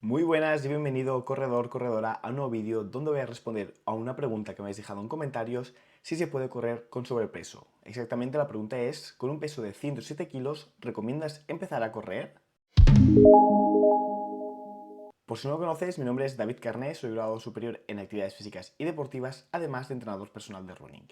Muy buenas y bienvenido corredor, corredora a un nuevo vídeo donde voy a responder a una pregunta que me habéis dejado en comentarios si se puede correr con sobrepeso. Exactamente la pregunta es, con un peso de 107 kilos, ¿recomiendas empezar a correr? Por si no me conoces, mi nombre es David Carné, soy graduado superior en actividades físicas y deportivas, además de entrenador personal de running.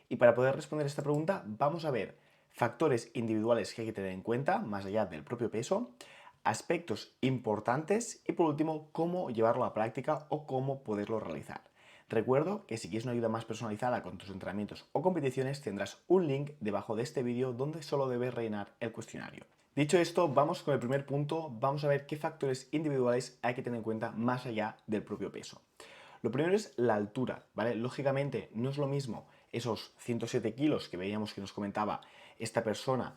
Y para poder responder esta pregunta vamos a ver factores individuales que hay que tener en cuenta, más allá del propio peso, aspectos importantes y por último, cómo llevarlo a la práctica o cómo poderlo realizar. Recuerdo que si quieres una ayuda más personalizada con tus entrenamientos o competiciones tendrás un link debajo de este vídeo donde solo debes rellenar el cuestionario. Dicho esto, vamos con el primer punto, vamos a ver qué factores individuales hay que tener en cuenta más allá del propio peso. Lo primero es la altura, ¿vale? Lógicamente no es lo mismo esos 107 kilos que veíamos que nos comentaba esta persona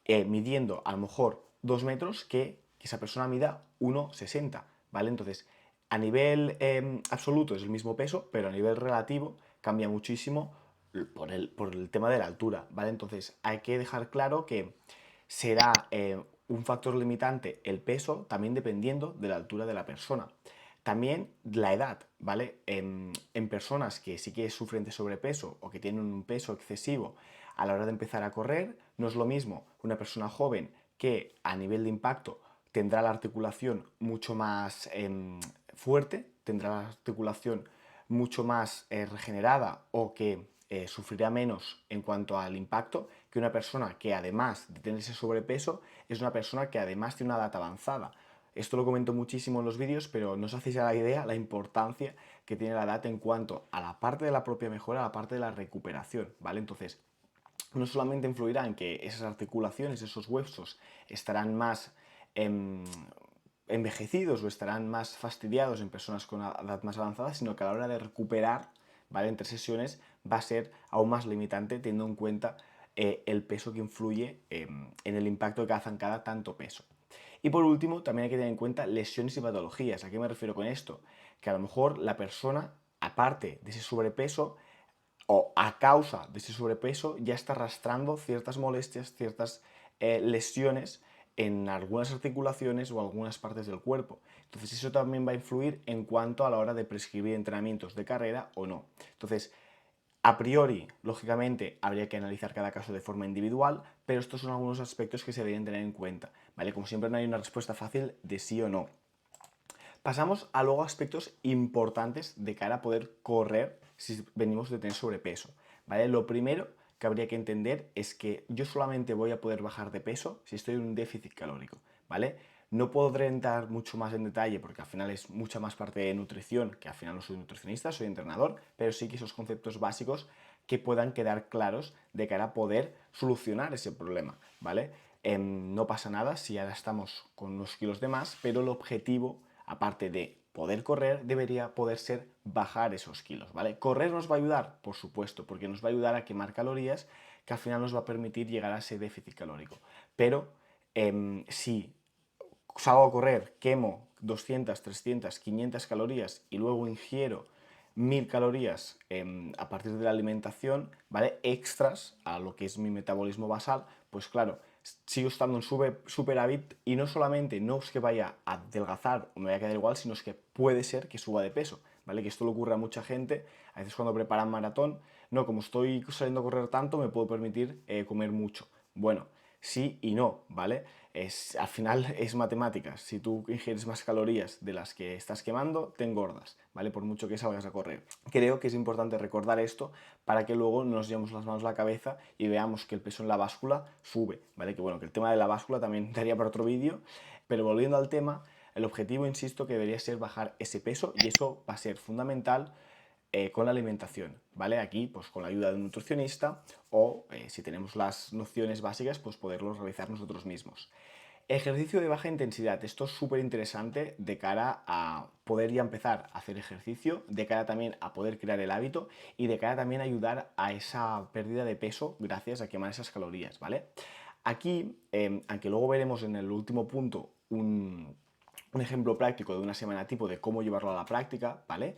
midiendo a lo mejor 2 metros que esa persona mida 1,60, ¿vale? Entonces, a nivel absoluto es el mismo peso, pero a nivel relativo cambia muchísimo por el tema de la altura, ¿vale? Entonces, hay que dejar claro que será un factor limitante el peso, también dependiendo de la altura de la persona. También la edad, ¿vale? En personas que sí que sufren de sobrepeso o que tienen un peso excesivo a la hora de empezar a correr, no es lo mismo una persona joven que a nivel de impacto tendrá la articulación mucho más fuerte, tendrá la articulación mucho más regenerada o que sufrirá menos en cuanto al impacto que una persona que además de tener ese sobrepeso es una persona que además tiene una edad avanzada. Esto lo comento muchísimo en los vídeos, pero no os hacéis a la idea la importancia que tiene la edad en cuanto a la parte de la propia mejora, a la parte de la recuperación, ¿vale? Entonces, no solamente influirá en que esas articulaciones, esos huesos estarán más envejecidos o estarán más fastidiados en personas con una edad más avanzada, sino que a la hora de recuperar, ¿vale? Entre sesiones va a ser aún más limitante teniendo en cuenta el peso que influye en el impacto que hace cada tanto peso. Y por último, también hay que tener en cuenta lesiones y patologías. ¿A qué me refiero con esto? Que a lo mejor la persona, aparte de ese sobrepeso, o a causa de ese sobrepeso ya está arrastrando ciertas molestias, ciertas lesiones en algunas articulaciones o algunas partes del cuerpo. Entonces eso también va a influir en cuanto a la hora de prescribir entrenamientos de carrera o no. Entonces, a priori, lógicamente, habría que analizar cada caso de forma individual, pero estos son algunos aspectos que se deben tener en cuenta, ¿vale? Como siempre no hay una respuesta fácil de sí o no. Pasamos a luego aspectos importantes de cara a poder correr si venimos de tener sobrepeso, ¿vale? Lo primero que habría que entender es que yo solamente voy a poder bajar de peso si estoy en un déficit calórico, ¿vale? No podré entrar mucho más en detalle porque al final es mucha más parte de nutrición, que al final no soy nutricionista, soy entrenador, pero sí que esos conceptos básicos que puedan quedar claros de cara a poder solucionar ese problema, ¿vale? No pasa nada si ahora estamos con unos kilos de más, pero el objetivo aparte de poder correr, debería poder ser bajar esos kilos, ¿vale? ¿Correr nos va a ayudar? Por supuesto, porque nos va a ayudar a quemar calorías, que al final nos va a permitir llegar a ese déficit calórico. Pero si salgo a correr, quemo 200, 300, 500 calorías y luego ingiero 1000 calorías a partir de la alimentación, ¿vale? Extras a lo que es mi metabolismo basal, pues claro, sigo estando en superávit y no solamente no es que vaya a adelgazar o me vaya a quedar igual, sino es que puede ser que suba de peso, ¿vale? Que esto le ocurre a mucha gente, a veces cuando preparan maratón, no, como estoy saliendo a correr tanto, me puedo permitir comer mucho. Bueno, sí y no, ¿vale? Al final es matemáticas. Si tú ingieres más calorías de las que estás quemando, te engordas, ¿vale? Por mucho que salgas a correr. Creo que es importante recordar esto para que luego no nos llevemos las manos a la cabeza y veamos que el peso en la báscula sube, ¿vale? Que bueno, que el tema de la báscula también daría para otro vídeo, pero volviendo al tema, el objetivo, insisto, que debería ser bajar ese peso y eso va a ser fundamental con la alimentación, ¿vale? Aquí, pues con la ayuda de un nutricionista o si tenemos las nociones básicas, pues poderlos realizar nosotros mismos. Ejercicio de baja intensidad. Esto es súper interesante de cara a poder ya empezar a hacer ejercicio, de cara también a poder crear el hábito y de cara también a ayudar a esa pérdida de peso gracias a quemar esas calorías, ¿vale? Aquí, aunque luego veremos en el último punto un ejemplo práctico de una semana tipo de cómo llevarlo a la práctica, ¿vale?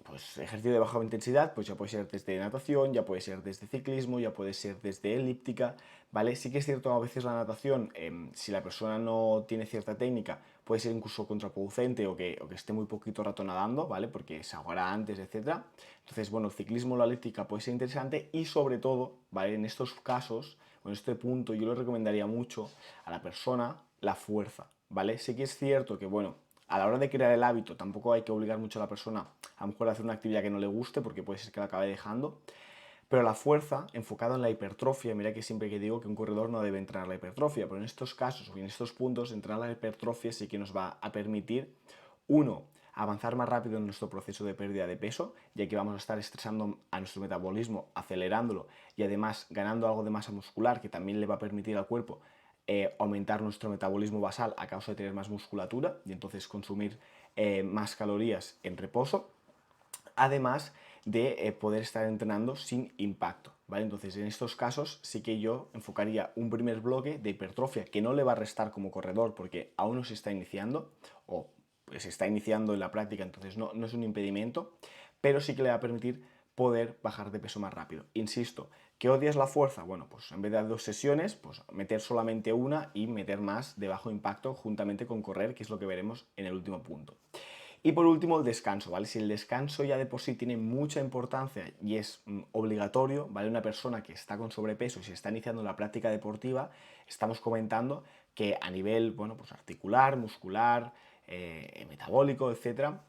Pues ejercicio de baja intensidad, pues ya puede ser desde natación, ya puede ser desde ciclismo, ya puede ser desde elíptica, ¿vale? Sí que es cierto a veces la natación, si la persona no tiene cierta técnica, puede ser incluso contraproducente o que esté muy poquito rato nadando, ¿vale? Porque se ahogará antes, etc. Entonces, bueno, el ciclismo o la elíptica puede ser interesante y sobre todo, ¿vale? En estos casos, o en este punto, yo le recomendaría mucho a la persona la fuerza, ¿vale? Sí que es cierto que, bueno, a la hora de crear el hábito tampoco hay que obligar mucho a la persona a lo mejor a hacer una actividad que no le guste porque puede ser que la acabe dejando, pero la fuerza, enfocada en la hipertrofia, mira que siempre que digo que un corredor no debe entrenar la hipertrofia, pero en estos casos o en estos puntos, entrenar la hipertrofia sí que nos va a permitir, uno, avanzar más rápido en nuestro proceso de pérdida de peso, ya que vamos a estar estresando a nuestro metabolismo, acelerándolo y además ganando algo de masa muscular que también le va a permitir al cuerpo aumentar nuestro metabolismo basal a causa de tener más musculatura y entonces consumir más calorías en reposo, además de poder estar entrenando sin impacto, ¿vale? Entonces, en estos casos sí que yo enfocaría un primer bloque de hipertrofia que no le va a restar como corredor porque aún no se está iniciando o se está iniciando en la práctica, entonces no es un impedimento, pero sí que le va a permitir poder bajar de peso más rápido. Insisto, ¿qué odias la fuerza? Bueno, pues en vez de 2 sesiones, pues meter solamente una y meter más de bajo impacto juntamente con correr, que es lo que veremos en el último punto. Y por último, el descanso, ¿vale? Si el descanso ya de por sí tiene mucha importancia y es obligatorio, ¿vale? Una persona que está con sobrepeso y se está iniciando la práctica deportiva, estamos comentando que a nivel, bueno, pues articular, muscular, metabólico, etcétera,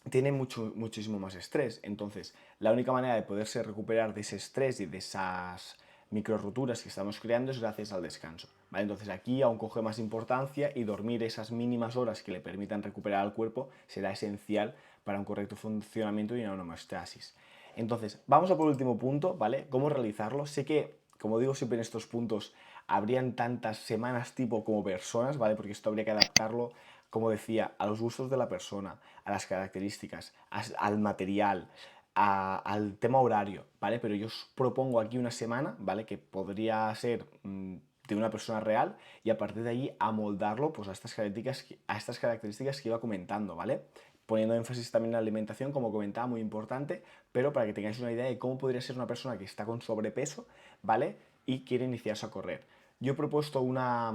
tiene muchísimo más estrés. Entonces, la única manera de poderse recuperar de ese estrés y de esas micro roturas que estamos creando es gracias al descanso, ¿vale? Entonces aquí aún coge más importancia y dormir esas mínimas horas que le permitan recuperar al cuerpo será esencial para un correcto funcionamiento y una homeostasis. Entonces, vamos a por último punto, ¿vale? ¿Cómo realizarlo? Sé que, como digo siempre en estos puntos, habrían tantas semanas tipo como personas, ¿vale? Porque esto habría que adaptarlo, como decía, a los gustos de la persona, a las características, al material, al tema horario, ¿vale? Pero yo os propongo aquí una semana, ¿vale? Que podría ser de una persona real y a partir de ahí amoldarlo pues, a estas características que iba comentando, ¿vale? Poniendo énfasis también en la alimentación, como comentaba, muy importante, pero para que tengáis una idea de cómo podría ser una persona que está con sobrepeso, ¿vale? Y quiere iniciarse a correr. Yo he propuesto una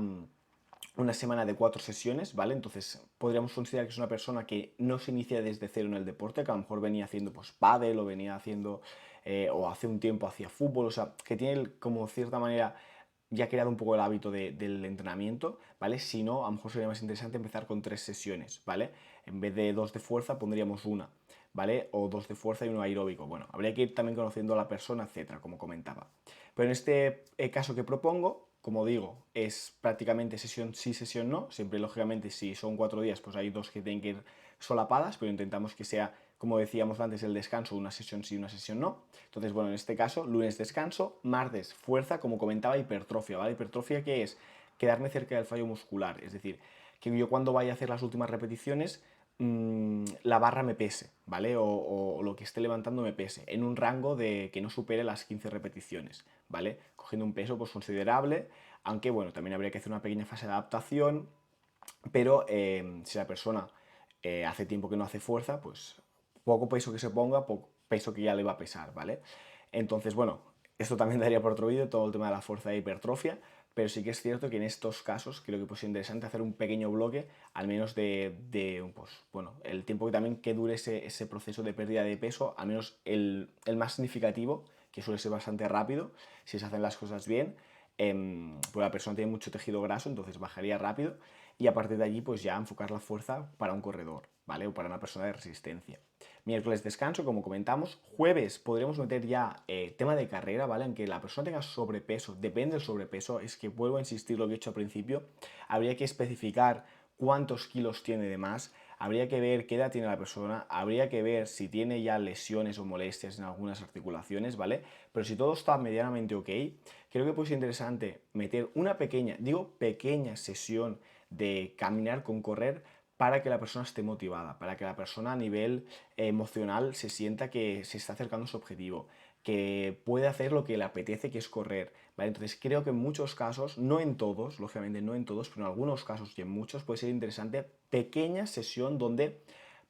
semana de 4 sesiones, ¿vale? Entonces podríamos considerar que es una persona que no se inicia desde cero en el deporte, que a lo mejor venía haciendo pues pádel o venía haciendo o hace un tiempo hacía fútbol, o sea, que tiene como cierta manera ya creado un poco el hábito del entrenamiento, ¿vale? Si no, a lo mejor sería más interesante empezar con 3 sesiones, ¿vale? En vez de 2 de fuerza pondríamos una, ¿vale? O 2 de fuerza y uno aeróbico. Bueno, habría que ir también conociendo a la persona, etcétera, como comentaba. Pero en este caso que propongo, como digo, es prácticamente sesión sí, sesión no. Siempre, lógicamente, si son 4 días, pues hay 2 que tienen que ir solapadas, pero intentamos que sea, como decíamos antes, el descanso, una sesión sí, una sesión no. Entonces, bueno, en este caso, lunes descanso, martes fuerza, como comentaba, hipertrofia, ¿vale? Hipertrofia, ¿qué es? Quedarme cerca del fallo muscular, es decir, que yo cuando vaya a hacer las últimas repeticiones, la barra me pese, ¿vale? O lo que esté levantando me pese, en un rango de que no supere las 15 repeticiones, ¿vale? Cogiendo un peso pues considerable, aunque bueno, también habría que hacer una pequeña fase de adaptación, pero si la persona hace tiempo que no hace fuerza, pues poco peso que se ponga, poco peso que ya le va a pesar, ¿vale? Entonces, bueno, esto también daría por otro vídeo, todo el tema de la fuerza de hipertrofia, pero sí que es cierto que en estos casos creo que puede ser interesante hacer un pequeño bloque, al menos pues, bueno, el tiempo que también que dure ese proceso de pérdida de peso, al menos el más significativo, que suele ser bastante rápido, si se hacen las cosas bien, pues la persona tiene mucho tejido graso, entonces bajaría rápido, y a partir de allí pues ya enfocar la fuerza para un corredor, ¿vale? O para una persona de resistencia. Miércoles descanso, como comentamos. Jueves podremos meter ya tema de carrera, ¿vale? Aunque la persona tenga sobrepeso, depende del sobrepeso, es que vuelvo a insistir lo que he dicho al principio, habría que especificar cuántos kilos tiene de más, habría que ver qué edad tiene la persona, habría que ver si tiene ya lesiones o molestias en algunas articulaciones, ¿vale? Pero si todo está medianamente ok, creo que puede ser interesante meter una pequeña, digo pequeña sesión de caminar con correr para que la persona esté motivada, para que la persona a nivel emocional se sienta que se está acercando a su objetivo, que puede hacer lo que le apetece, que es correr, ¿vale? Entonces creo que en muchos casos, no en todos, lógicamente no en todos, pero en algunos casos y en muchos puede ser interesante pequeña sesión donde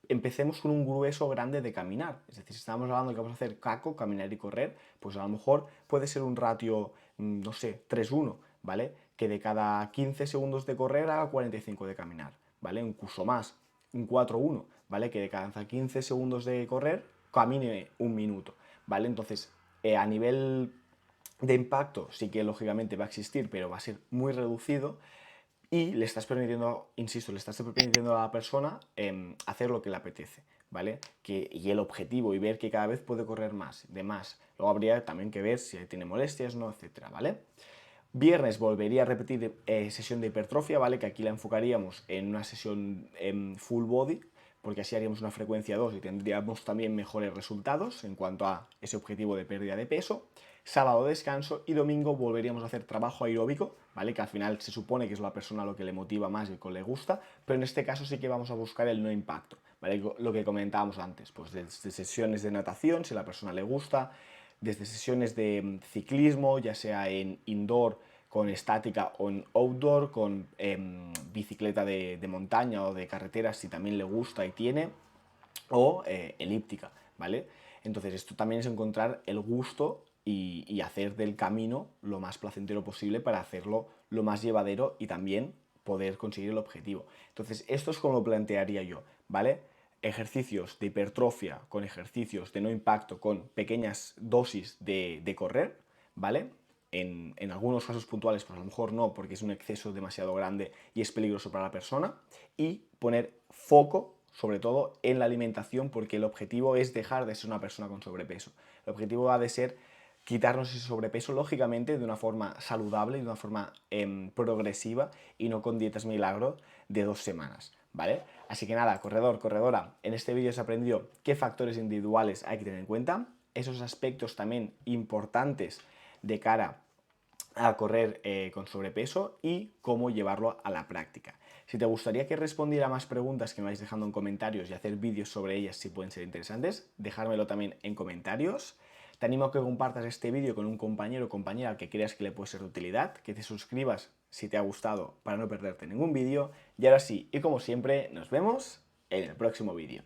empecemos con un grueso grande de caminar. Es decir, si estamos hablando de que vamos a hacer caco, caminar y correr, pues a lo mejor puede ser un ratio, no sé, 3-1, ¿vale? Que de cada 15 segundos de correr haga 45 de caminar, ¿vale? Incluso más, un 4-1, ¿vale? Que de cada 15 segundos de correr, camine un minuto, ¿vale? Entonces, a nivel de impacto sí que lógicamente va a existir, pero va a ser muy reducido y le estás permitiendo, insisto, le estás permitiendo a la persona hacer lo que le apetece, ¿vale? Y el objetivo y ver que cada vez puede correr más, de más. Luego habría también que ver si tiene molestias, no, etcétera, ¿vale? Viernes volvería a repetir sesión de hipertrofia, ¿vale? Que aquí la enfocaríamos en una sesión full body, porque así haríamos una frecuencia 2 y tendríamos también mejores resultados en cuanto a ese objetivo de pérdida de peso. Sábado descanso y domingo volveríamos a hacer trabajo aeróbico, ¿vale? Que al final se supone que es la persona lo que le motiva más y lo que le gusta, pero en este caso sí que vamos a buscar el no impacto, ¿vale? Lo que comentábamos antes, pues desde sesiones de natación, si a la persona le gusta, desde sesiones de ciclismo, ya sea en indoor con estática o en outdoor con bicicleta de montaña o de carretera si también le gusta y tiene, o elíptica, ¿vale? Entonces esto también es encontrar el gusto y hacer del camino lo más placentero posible para hacerlo lo más llevadero y también poder conseguir el objetivo. Entonces esto es como lo plantearía yo, ¿vale? Ejercicios de hipertrofia con ejercicios de no impacto con pequeñas dosis de correr, ¿vale? En algunos casos puntuales, pues a lo mejor no, porque es un exceso demasiado grande y es peligroso para la persona. Y poner foco, sobre todo, en la alimentación, porque el objetivo es dejar de ser una persona con sobrepeso. El objetivo ha de ser quitarnos ese sobrepeso, lógicamente, de una forma saludable y de una forma progresiva y no con dietas milagro de 2 semanas, ¿vale? Así que nada, corredor, corredora, en este vídeo has aprendido qué factores individuales hay que tener en cuenta, esos aspectos también importantes de cara a correr con sobrepeso y cómo llevarlo a la práctica. Si te gustaría que respondiera más preguntas que me vais dejando en comentarios y hacer vídeos sobre ellas si pueden ser interesantes, dejármelo también en comentarios. Te animo a que compartas este vídeo con un compañero o compañera al que creas que le puede ser de utilidad, que te suscribas si te ha gustado para no perderte ningún vídeo. Y ahora sí, y como siempre, nos vemos en el próximo vídeo.